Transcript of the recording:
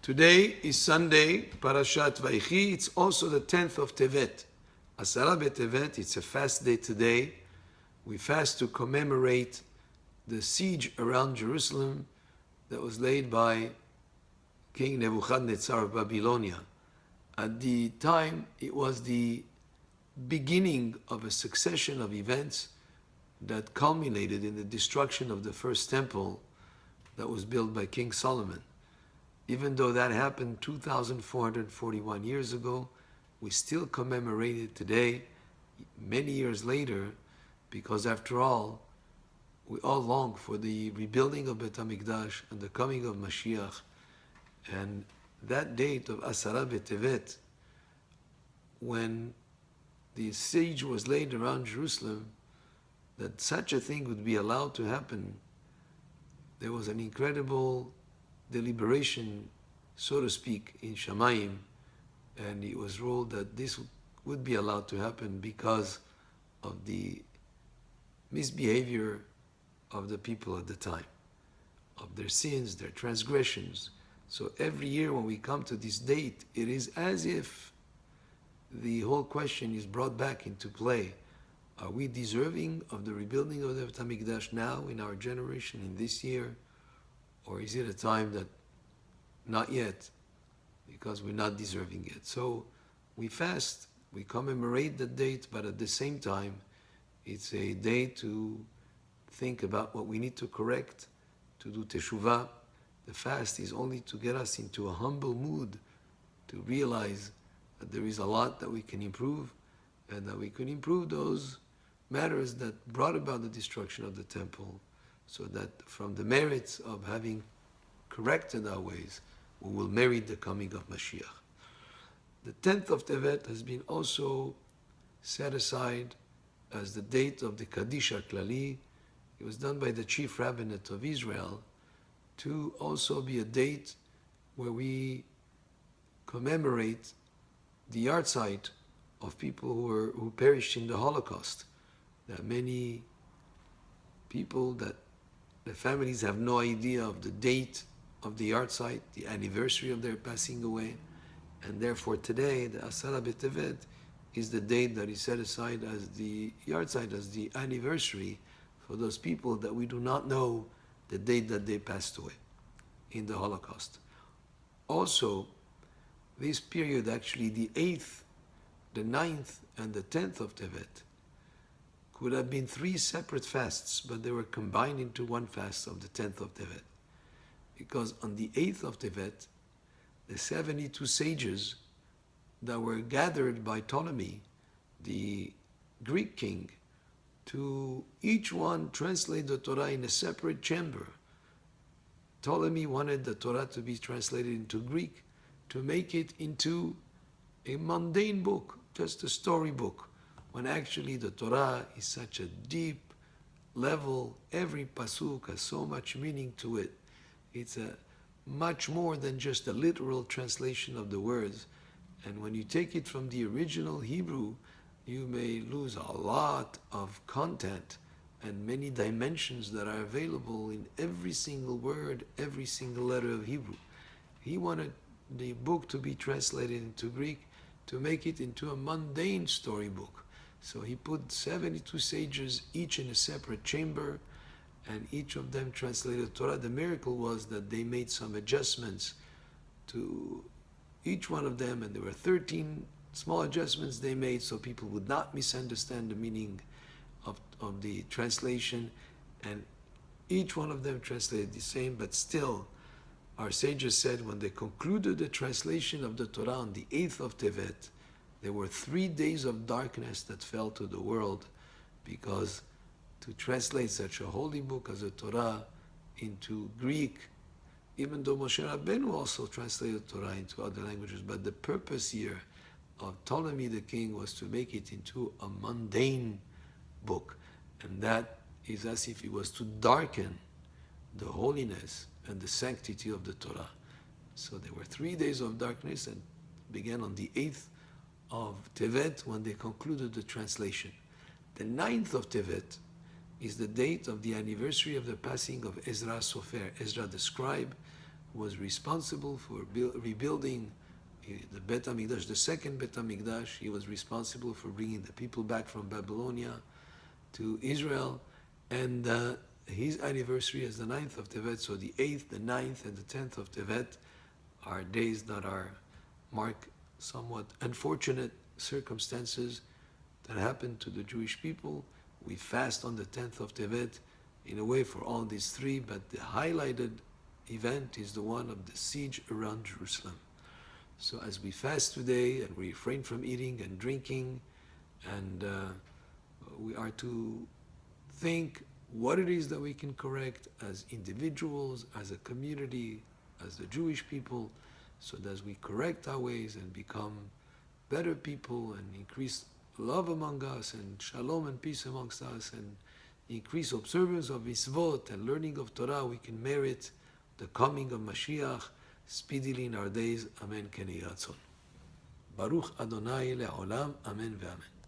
Today is Sunday, Parashat Vayechi. It's also the 10th of Tevet. Asara Betevet, it's a fast day today. We fast to commemorate the siege around Jerusalem that was laid by King Nebuchadnezzar of Babylonia. At the time, it was the beginning of a succession of events that culminated in the destruction of the first temple that was built by King Solomon. Even though that happened 2,441 years ago, we still commemorate it today, many years later, because after all, we all long for the rebuilding of Bet HaMikdash and the coming of Mashiach. And that date of Asara Betevet, when the siege was laid around Jerusalem, that such a thing would be allowed to happen, there was an incredible deliberation, so to speak, in Shamayim, and it was ruled that this would be allowed to happen because of the misbehavior of the people at the time, of their sins, their transgressions. So every year when we come to this date, it is as if the whole question is brought back into play. Are we deserving of the rebuilding of the Bet HaMikdash now in our generation, in this year? Or is it a time that not yet, because we're not deserving it? So we fast, we commemorate the date, but at the same time, it's a day to think about what we need to correct, to do teshuvah. The fast is only to get us into a humble mood, to realize that there is a lot that we can improve, and that we can improve those matters that brought about the destruction of the temple, so that from the merits of having corrected our ways, we will merit the coming of Mashiach. The 10th of Tevet has been also set aside as the date of the Kaddish HaKlali. It was done by the chief rabbinate of Israel to also be a date where we commemorate the yahrzeit of people who perished in the Holocaust. There are many people that the families have no idea of the date of the yahrzeit, the anniversary of their passing away, and therefore today the Asara Betevet is the date that is set aside as the yahrzeit, as the anniversary for those people that we do not know the date that they passed away in the Holocaust. Also, this period, actually the 8th, the 9th, and the 10th of Tevet, could have been 3 separate fasts, but they were combined into one fast of the 10th of Tevet. Because on the 8th of Tevet, the 72 sages that were gathered by Ptolemy, the Greek king, to each one translate the Torah in a separate chamber. Ptolemy wanted the Torah to be translated into Greek, to make it into a mundane book, just a storybook, when actually the Torah is such a deep level. Every pasuk has so much meaning to it. It's a much more than just a literal translation of the words. And when you take it from the original Hebrew, you may lose a lot of content and many dimensions that are available in every single word, every single letter of Hebrew. He wanted the book to be translated into Greek to make it into a mundane storybook. So he put 72 sages, each in a separate chamber, and each of them translated Torah. The miracle was that they made some adjustments to each one of them, and there were 13 small adjustments they made so people would not misunderstand the meaning of the translation, and each one of them translated the same, but still our sages said when they concluded the translation of the Torah on the 8th of Tevet, there were 3 days of darkness that fell to the world, because to translate such a holy book as the Torah into Greek, even though Moshe Rabbeinu also translated Torah into other languages, but the purpose here of Ptolemy the king was to make it into a mundane book, and that is as if it was to darken the holiness and the sanctity of the Torah. So there were 3 days of darkness, and began on the 8th of Tevet when they concluded the translation. The 9th of Tevet is the date of the anniversary of the passing of Ezra Sofer, Ezra the scribe, was responsible for rebuilding the Bet HaMikdash, the second Bet HaMikdash. He was responsible for bringing the people back from Babylonia to Israel. And his anniversary is the 9th of Tevet, so the 8th, the 9th, and the 10th of Tevet are days that mark somewhat unfortunate circumstances that happened to the Jewish people. We fast on the 10th of Tevet in a way for all these three, but the highlighted event is the one of the siege around Jerusalem. So as we fast today and we refrain from eating and drinking, and we are to think what it is that we can correct as individuals, as a community, as the Jewish people, so that as we correct our ways and become better people and increase love among us and shalom and peace amongst us and increase observance of mitzvot and learning of Torah, we can merit the coming of Mashiach speedily in our days. Amen. Ken Yiratzon. Baruch Adonai le'olam. Amen ve'amen.